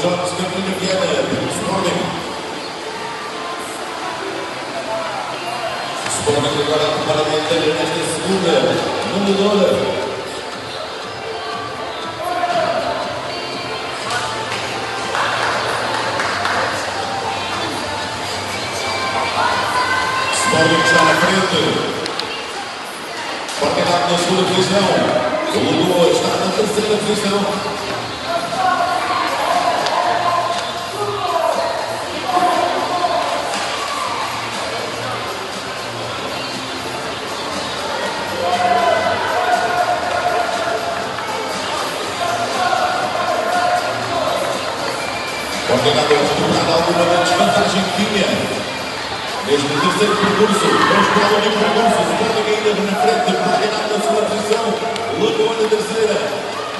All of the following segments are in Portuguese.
Jorge Catarina Viana, pelo Sporting. Sporting agora a tomar a dianteira nesta segunda, mandadora. Sporting já na frente. Sporting na segunda posição. O Lua está na terceira posição. Sporting a recuperar alguma da desvantagem que tinha. Neste terceiro percurso, vamos para o último percurso. Sporting ainda na frente, Braga na segunda posição, Lagoa na terceira,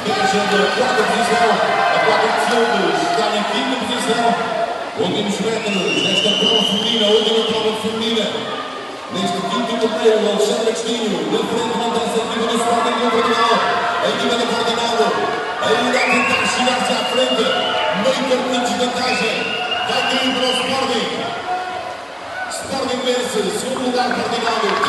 Beja na quarta posição, a quarta segundo está na quinta posição. Últimos metros nesta prova feminina, a última prova feminina. Neste quinto torneio, Alexandre Agostinho, na frente mantém-se a equipa do Sporting no Portugal, a equipa da Cardinalo, ainda a tentar chegar-se à frente, meio cartão de desvantagem, vai cair para o Sporting. Sporting vence, segundo lugar Cardinalo.